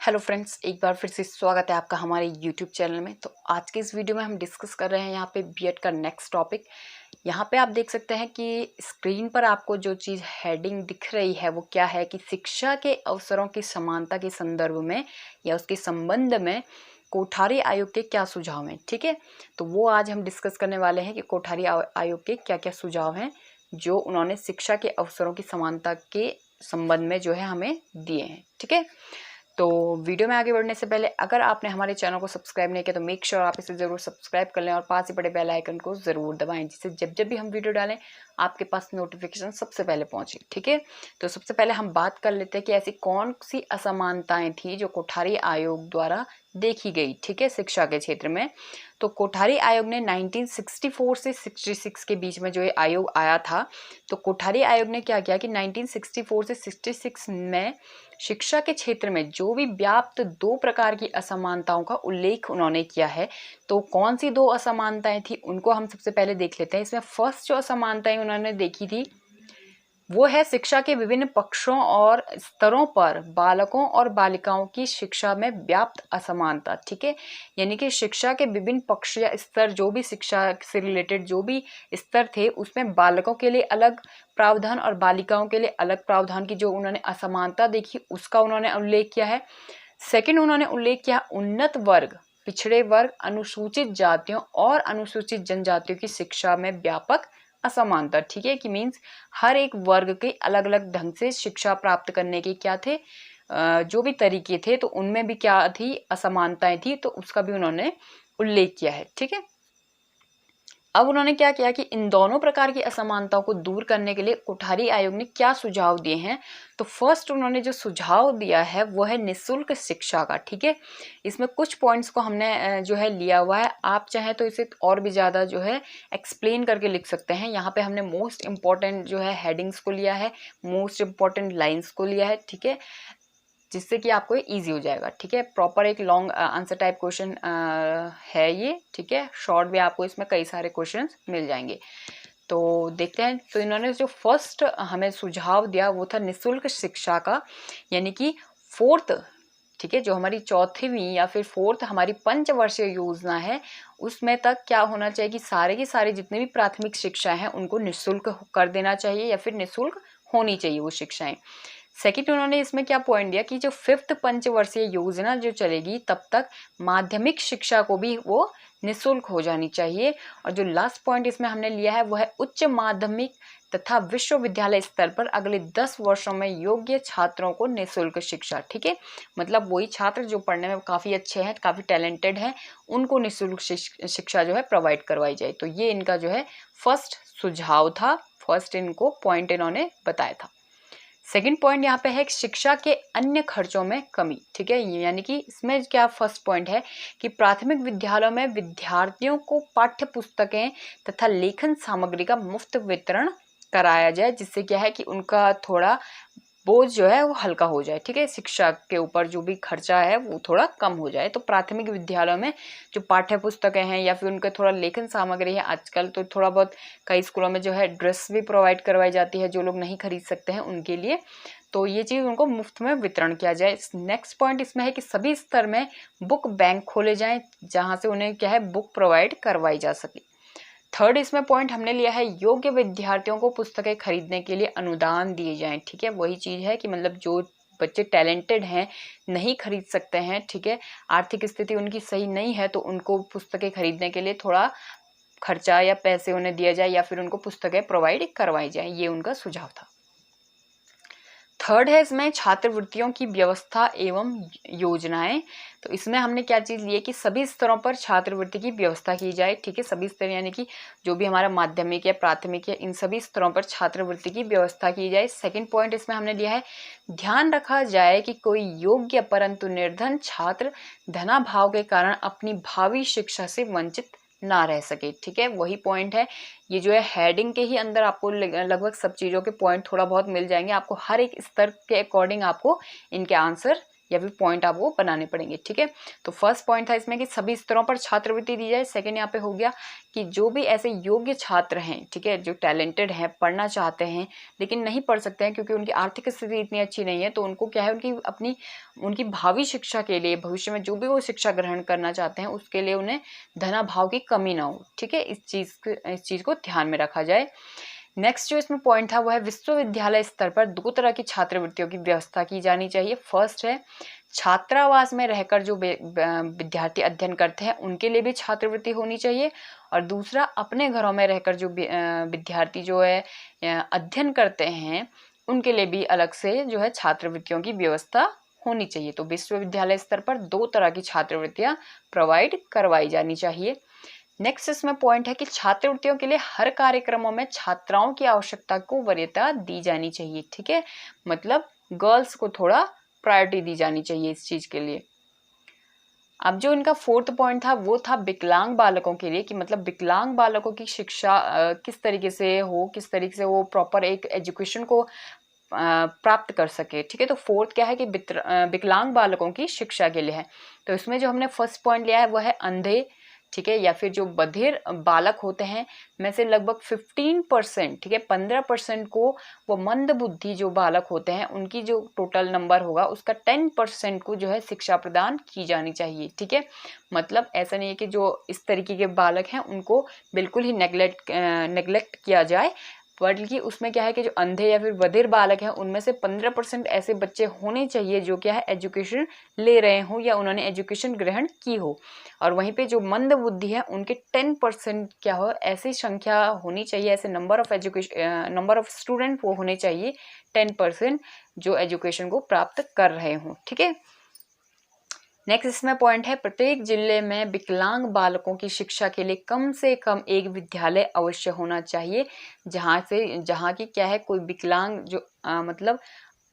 Hello friends, एक बार फिर से स्वागत है आपका हमारे यूट्यूब चैनल में। तो आज के इस वीडियो में हम डिस्कस कर रहे हैं यहाँ पे बीएड का नेक्स्ट टॉपिक। यहाँ पे आप देख सकते हैं कि स्क्रीन पर आपको जो चीज़ हेडिंग दिख रही है वो क्या है कि शिक्षा के अवसरों की समानता के संदर्भ में या उसके संबंध में कोठारी आयोग के क्या सुझाव हैं। ठीक है, तो वो आज हम डिस्कस करने वाले हैं कि कोठारी आयोग के क्या क्या सुझाव हैं जो उन्होंने शिक्षा के अवसरों की समानता के संबंध में जो है हमें दिए हैं। ठीक है, तो वीडियो में आगे बढ़ने से पहले अगर आपने हमारे चैनल को सब्सक्राइब नहीं किया तो मेक श्योर आप इसे ज़रूर सब्सक्राइब कर लें और पास ही पड़े बेल आइकन को ज़रूर दबाएं, जिससे जब जब भी हम वीडियो डालें आपके पास नोटिफिकेशन सबसे पहले पहुंचे। ठीक है, तो सबसे पहले हम बात कर लेते हैं कि ऐसी कौन सी असमानताएं थी जो कोठारी आयोग द्वारा देखी गई। ठीक है, शिक्षा के क्षेत्र में तो कोठारी आयोग ने 1964 से 66 के बीच में जो ये आयोग आया था, तो कोठारी आयोग ने क्या किया कि 1964 से 66 में शिक्षा के क्षेत्र में जो भी व्याप्त दो प्रकार की असमानताओं का उल्लेख उन्होंने किया है। तो कौन सी दो असमानताएं थी उनको हम सबसे पहले देख लेते हैं। इसमें फर्स्ट जो असमानताएं उन्होंने देखी थी वो है शिक्षा के विभिन्न पक्षों और स्तरों पर बालकों और बालिकाओं की शिक्षा में व्याप्त असमानता। ठीक है, यानी कि शिक्षा के विभिन्न पक्ष या स्तर, जो भी शिक्षा से रिलेटेड जो भी स्तर थे उसमें बालकों के लिए अलग प्रावधान और बालिकाओं के लिए अलग प्रावधान की जो उन्होंने असमानता देखी उसका उन्होंने उल्लेख किया है। सेकंड, उन्होंने उल्लेख किया उन्नत वर्ग, पिछड़े वर्ग, अनुसूचित जातियों और अनुसूचित जनजातियों की शिक्षा में व्यापक असमानता। ठीक है, कि मीन्स हर एक वर्ग के अलग अलग ढंग से शिक्षा प्राप्त करने के क्या थे, जो भी तरीके थे, तो उनमें भी क्या थी, असमानताएं थी, तो उसका भी उन्होंने उल्लेख किया है। ठीक है, अब उन्होंने क्या किया कि इन दोनों प्रकार की असमानताओं को दूर करने के लिए कोठारी आयोग ने क्या सुझाव दिए हैं। तो फर्स्ट उन्होंने जो सुझाव दिया है वो है निःशुल्क शिक्षा का। ठीक है, इसमें कुछ पॉइंट्स को हमने जो है लिया हुआ है, आप चाहें तो इसे और भी ज़्यादा जो है एक्सप्लेन करके लिख सकते हैं। यहाँ पे हमने मोस्ट इंपॉर्टेंट जो है हेडिंग्स को लिया है, मोस्ट इंपॉर्टेंट लाइन्स को लिया है। ठीक है, जिससे कि आपको इजी हो जाएगा। ठीक है, प्रॉपर एक लॉन्ग आंसर टाइप क्वेश्चन है ये। ठीक है, शॉर्ट भी आपको इसमें कई सारे क्वेश्चंस मिल जाएंगे। तो देखते हैं, तो इन्होंने जो फर्स्ट हमें सुझाव दिया वो था निःशुल्क शिक्षा का, यानी कि फोर्थ, ठीक है, जो हमारी चौथीवीं या फिर फोर्थ हमारी पंचवर्षीय योजना है उसमें तक क्या होना चाहिए कि सारे की सारी जितनी भी प्राथमिक शिक्षा है उनको निःशुल्क कर देना चाहिए या फिर निःशुल्क होनी चाहिए वो शिक्षाएं। सेकंड, उन्होंने इसमें क्या पॉइंट दिया कि जो फिफ्थ पंचवर्षीय योजना जो चलेगी तब तक माध्यमिक शिक्षा को भी वो निःशुल्क हो जानी चाहिए। और जो लास्ट पॉइंट इसमें हमने लिया है वो है उच्च माध्यमिक तथा विश्वविद्यालय स्तर पर अगले 10 वर्षों में योग्य छात्रों को निःशुल्क शिक्षा। ठीक है, मतलब वही छात्र जो पढ़ने में काफ़ी अच्छे हैं, काफ़ी टैलेंटेड हैं, उनको निःशुल्क शिक्षा जो है प्रोवाइड करवाई जाए। तो ये इनका जो है फर्स्ट सुझाव था, फर्स्ट इनको पॉइंट इन्होंने बताया था। सेकंड पॉइंट यहाँ पे है शिक्षा के अन्य खर्चों में कमी। ठीक है, यानी कि इसमें क्या फर्स्ट पॉइंट है कि प्राथमिक विद्यालयों में विद्यार्थियों को पाठ्य पुस्तकें तथा लेखन सामग्री का मुफ्त वितरण कराया जाए, जिससे क्या है कि उनका थोड़ा बोझ जो है वो हल्का हो जाए। ठीक है, शिक्षा के ऊपर जो भी खर्चा है वो थोड़ा कम हो जाए। तो प्राथमिक विद्यालयों में जो पाठ्य पुस्तकें हैं या फिर उनके थोड़ा लेखन सामग्री है, आजकल तो थोड़ा बहुत कई स्कूलों में जो है ड्रेस भी प्रोवाइड करवाई जाती है जो लोग नहीं खरीद सकते हैं उनके लिए, तो ये चीज़ उनको मुफ्त में वितरण किया जाए। नेक्स्ट पॉइंट इसमें है कि सभी स्तर में बुक बैंक खोले जाएं जहाँ से उन्हें क्या है बुक प्रोवाइड करवाई जा सके। थर्ड इसमें पॉइंट हमने लिया है योग्य विद्यार्थियों को पुस्तकें खरीदने के लिए अनुदान दिए जाएं। ठीक है, वही चीज़ है कि मतलब जो बच्चे टैलेंटेड हैं नहीं खरीद सकते हैं, ठीक है, आर्थिक स्थिति उनकी सही नहीं है, तो उनको पुस्तकें खरीदने के लिए थोड़ा खर्चा या पैसे उन्हें दिया जाए या फिर उनको पुस्तकें प्रोवाइड करवाई जाए, ये उनका सुझाव था। थर्ड है इसमें छात्रवृत्तियों की व्यवस्था एवं योजनाएं। तो इसमें हमने क्या चीज़ ली है कि सभी स्तरों पर छात्रवृत्ति की व्यवस्था की जाए। ठीक है, सभी स्तर यानी कि जो भी हमारा माध्यमिक है, प्राथमिक है, इन सभी स्तरों पर छात्रवृत्ति की व्यवस्था की जाए। सेकंड पॉइंट इसमें हमने लिया है ध्यान रखा जाए कि कोई योग्य परंतु निर्धन छात्र धनाभाव के कारण अपनी भावी शिक्षा से वंचित ना रह सके। ठीक है, वही पॉइंट है, ये जो है हेडिंग के ही अंदर आपको लगभग सब चीज़ों के पॉइंट थोड़ा बहुत मिल जाएंगे। आपको हर एक स्तर के अकॉर्डिंग आपको इनके आंसर या फिर पॉइंट आपको बनाने पड़ेंगे। ठीक है, तो फर्स्ट पॉइंट था इसमें कि सभी स्तरों पर छात्रवृत्ति दी जाए। सेकंड यहाँ पे हो गया कि जो भी ऐसे योग्य छात्र हैं, ठीक है, जो टैलेंटेड हैं, पढ़ना चाहते हैं लेकिन नहीं पढ़ सकते हैं क्योंकि उनकी आर्थिक स्थिति इतनी अच्छी नहीं है, तो उनको क्या है, उनकी भावी शिक्षा के लिए, भविष्य में जो भी वो शिक्षा ग्रहण करना चाहते हैं उसके लिए उन्हें धनाभाव की कमी ना हो। ठीक है, इस चीज को ध्यान में रखा जाए। नेक्स्ट जो इसमें पॉइंट था वो है विश्वविद्यालय स्तर पर 2 तरह की छात्रवृत्तियों की व्यवस्था की जानी चाहिए। फर्स्ट है छात्रावास में रहकर जो विद्यार्थी अध्ययन करते हैं उनके लिए भी छात्रवृत्ति होनी चाहिए, और दूसरा अपने घरों में रहकर जो विद्यार्थी जो है अध्ययन करते हैं उनके लिए भी अलग से जो है छात्रवृत्तियों की व्यवस्था होनी चाहिए। तो विश्वविद्यालय स्तर पर 2 तरह की छात्रवृत्तियां प्रोवाइड करवाई जानी चाहिए। नेक्स्ट इसमें पॉइंट है कि छात्रवृत्तियों के लिए हर कार्यक्रमों में छात्राओं की आवश्यकता को वरीयता दी जानी चाहिए। ठीक है, मतलब गर्ल्स को थोड़ा प्रायोरिटी दी जानी चाहिए इस चीज के लिए। अब जो इनका फोर्थ पॉइंट था वो था विकलांग बालकों के लिए, कि मतलब विकलांग बालकों की शिक्षा किस तरीके से हो, किस तरीके से वो प्रॉपर एक एजुकेशन को प्राप्त कर सके। ठीक है, तो फोर्थ क्या है कि विकलांग बालकों की शिक्षा के लिए है। तो इसमें जो हमने फर्स्ट पॉइंट लिया है वो है अंधे, ठीक है, या फिर जो बधिर बालक होते हैं में से लगभग 15%, ठीक है, 15% को वो मंद बुद्धि जो बालक होते हैं उनकी जो टोटल नंबर होगा उसका 10% को जो है शिक्षा प्रदान की जानी चाहिए। ठीक है, मतलब ऐसा नहीं है कि जो इस तरीके के बालक हैं उनको बिल्कुल ही नेग्लेक्ट किया जाए, बल्कि उसमें क्या है कि जो अंधे या फिर बधिर बालक हैं उनमें से 15% ऐसे बच्चे होने चाहिए जो क्या है एजुकेशन ले रहे हो या उन्होंने एजुकेशन ग्रहण की हो, और वहीं पे जो मंद बुद्धि है उनके 10% क्या हो ऐसी संख्या होनी चाहिए, ऐसे नंबर ऑफ स्टूडेंट वो होने चाहिए 10% जो एजुकेशन को प्राप्त कर रहे हों। ठीक है, नेक्स्ट इसमें पॉइंट है प्रत्येक जिले में विकलांग बालकों की शिक्षा के लिए कम से कम एक विद्यालय अवश्य होना चाहिए, जहाँ की क्या है कोई विकलांग जो मतलब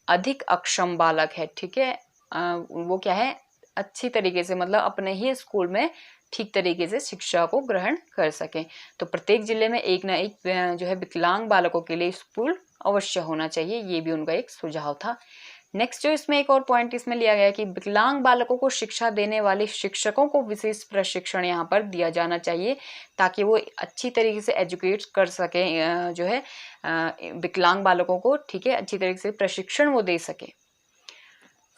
अधिक अक्षम बालक है, ठीक है, वो क्या है अच्छी तरीके से मतलब अपने ही स्कूल में ठीक तरीके से शिक्षा को ग्रहण कर सकें। तो प्रत्येक जिले में एक ना एक जो है विकलांग बालकों के लिए स्कूल अवश्य होना चाहिए, ये भी उनका एक सुझाव था। नेक्स्ट जो इसमें एक और पॉइंट इसमें लिया गया कि विकलांग बालकों को शिक्षा देने वाले शिक्षकों को विशेष प्रशिक्षण यहाँ पर दिया जाना चाहिए ताकि वो अच्छी तरीके से एजुकेट कर सके जो है विकलांग बालकों को, ठीक है, अच्छी तरीके से प्रशिक्षण वो दे सके।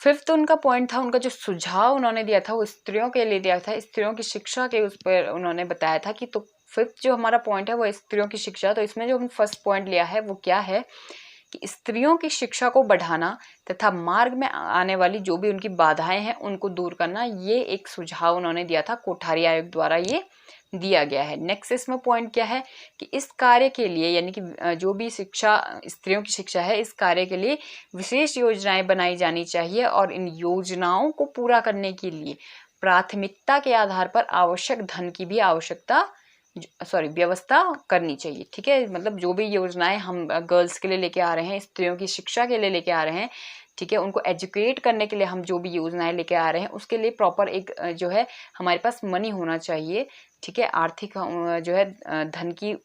फिफ्थ उनका पॉइंट था, उनका जो सुझाव उन्होंने दिया था वो स्त्रियों के लिए दिया था, स्त्रियों की शिक्षा के उस पर उन्होंने बताया था कि तो फिफ्थ जो हमारा पॉइंट है वो स्त्रियों की शिक्षा। तो इसमें जो हम फर्स्ट पॉइंट लिया है वो क्या है कि स्त्रियों की शिक्षा को बढ़ाना तथा मार्ग में आने वाली जो भी उनकी बाधाएं हैं उनको दूर करना, ये एक सुझाव उन्होंने दिया था, कोठारी आयोग द्वारा ये दिया गया है। नेक्स्ट इसमें पॉइंट क्या है कि इस कार्य के लिए यानी कि जो भी शिक्षा स्त्रियों की शिक्षा है इस कार्य के लिए विशेष योजनाएं बनाई जानी चाहिए और इन योजनाओं को पूरा करने के लिए प्राथमिकता के आधार पर आवश्यक धन की भी व्यवस्था करनी चाहिए। ठीक है, मतलब जो भी योजनाएं हम गर्ल्स के लिए लेके आ रहे हैं, स्त्रियों की शिक्षा के लिए लेके आ रहे हैं, ठीक है, उनको एजुकेट करने के लिए हम जो भी योजनाएं लेके आ रहे हैं उसके लिए प्रॉपर एक जो है हमारे पास मनी होना चाहिए। ठीक है, आर्थिक जो है धन की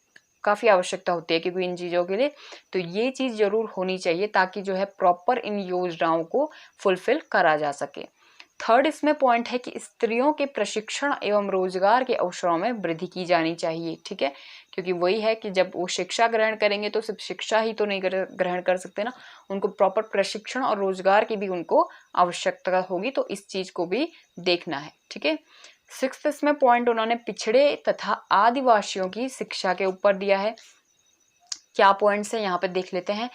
काफ़ी आवश्यकता होती है क्योंकि इन चीज़ों के लिए, तो ये चीज़ जरूर होनी चाहिए ताकि जो है प्रॉपर इन योजनाओं को फुलफिल करा जा सके। थर्ड इसमें पॉइंट है कि स्त्रियों के प्रशिक्षण एवं रोजगार के अवसरों में वृद्धि की जानी चाहिए। ठीक है, क्योंकि वही है कि जब वो शिक्षा ग्रहण करेंगे तो सिर्फ शिक्षा ही तो नहीं ग्रहण कर सकते ना, उनको प्रॉपर प्रशिक्षण और रोजगार की भी उनको आवश्यकता होगी, तो इस चीज को भी देखना है। ठीक है, सिक्स्थ इसमें पॉइंट उन्होंने पिछड़े तथा आदिवासियों की शिक्षा के ऊपर दिया है। क्या पॉइंट्स है यहाँ पे देख लेते हैं,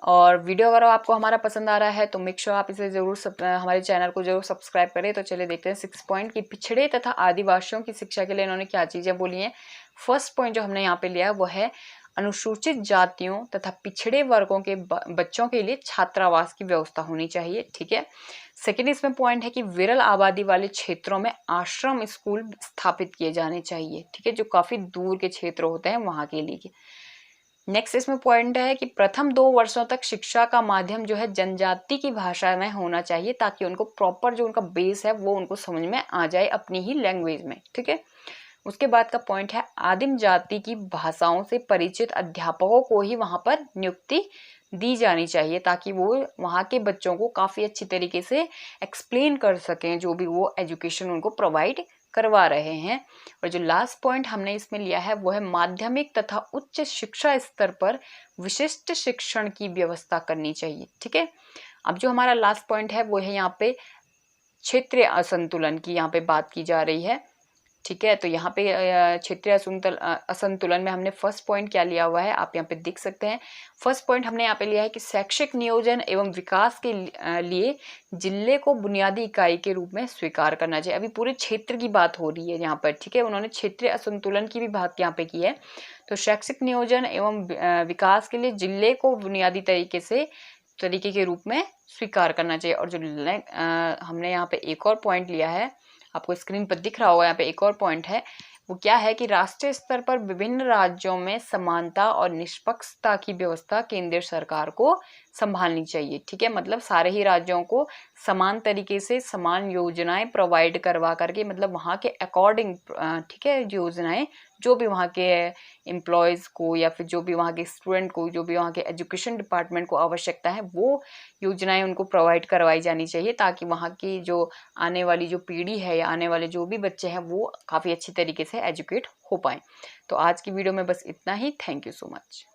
और वीडियो अगर आपको हमारा पसंद आ रहा है तो मेक श्योर आप इसे जरूर हमारे चैनल को जरूर सब्सक्राइब करें। तो चलिए देखते हैं 6 पॉइंट की पिछड़े तथा आदिवासियों की शिक्षा के लिए इन्होंने क्या चीजें बोली हैं। फर्स्ट पॉइंट जो हमने यहाँ पे लिया है वो है अनुसूचित जातियों तथा पिछड़े वर्गों के बच्चों के लिए छात्रावास की व्यवस्था होनी चाहिए। ठीक है, सेकेंड इसमें पॉइंट है कि विरल आबादी वाले क्षेत्रों में आश्रम स्कूल स्थापित किए जाने चाहिए। ठीक है, जो काफी दूर के क्षेत्र होते हैं वहां के लिए। नेक्स्ट इसमें पॉइंट है कि प्रथम 2 वर्षों तक शिक्षा का माध्यम जो है जनजाति की भाषा में होना चाहिए ताकि उनको प्रॉपर जो उनका बेस है वो उनको समझ में आ जाए अपनी ही लैंग्वेज में। ठीक है, उसके बाद का पॉइंट है आदिम जाति की भाषाओं से परिचित अध्यापकों को ही वहां पर नियुक्ति दी जानी चाहिए, ताकि वो वहाँ के बच्चों को काफ़ी अच्छी तरीके से एक्सप्लेन कर सकें जो भी वो एजुकेशन उनको प्रोवाइड करवा रहे हैं। और जो लास्ट पॉइंट हमने इसमें लिया है वो है माध्यमिक तथा उच्च शिक्षा स्तर पर विशिष्ट शिक्षण की व्यवस्था करनी चाहिए। ठीक है, अब जो हमारा लास्ट पॉइंट है वो है यहाँ पे क्षेत्रीय असंतुलन की यहाँ पे बात की जा रही है। ठीक है, तो यहाँ पे क्षेत्रीय असंतुलन में हमने फर्स्ट पॉइंट क्या लिया हुआ है, आप यहाँ पे देख सकते हैं। फर्स्ट पॉइंट हमने यहाँ पे लिया है कि शैक्षिक नियोजन एवं विकास के लिए जिले को बुनियादी इकाई के रूप में स्वीकार करना चाहिए। अभी पूरे क्षेत्र की बात हो रही है यहाँ पर। ठीक है, उन्होंने क्षेत्रीय असंतुलन की भी बात यहाँ पे की है। तो शैक्षिक नियोजन एवं विकास के लिए जिले को बुनियादी तरीके के रूप में स्वीकार करना चाहिए। और जो हमने यहाँ पे एक और पॉइंट लिया है, आपको स्क्रीन पर दिख रहा होगा, यहाँ पे एक और पॉइंट है, वो क्या है कि राष्ट्रीय स्तर पर विभिन्न राज्यों में समानता और निष्पक्षता की व्यवस्था केंद्र सरकार को संभालनी चाहिए। ठीक है, मतलब सारे ही राज्यों को समान तरीके से समान योजनाएं प्रोवाइड करवा करके, मतलब वहाँ के अकॉर्डिंग, ठीक है, योजनाएं जो भी वहाँ के एम्प्लॉयज़ को या फिर जो भी वहाँ के स्टूडेंट को, जो भी वहाँ के एजुकेशन डिपार्टमेंट को आवश्यकता है, वो योजनाएं उनको प्रोवाइड करवाई जानी चाहिए, ताकि वहाँ की जो आने वाली जो पीढ़ी है या आने वाले जो भी बच्चे हैं वो काफ़ी अच्छी तरीके से एजुकेट हो पाएँ। तो आज की वीडियो में बस इतना ही। Thank you so much.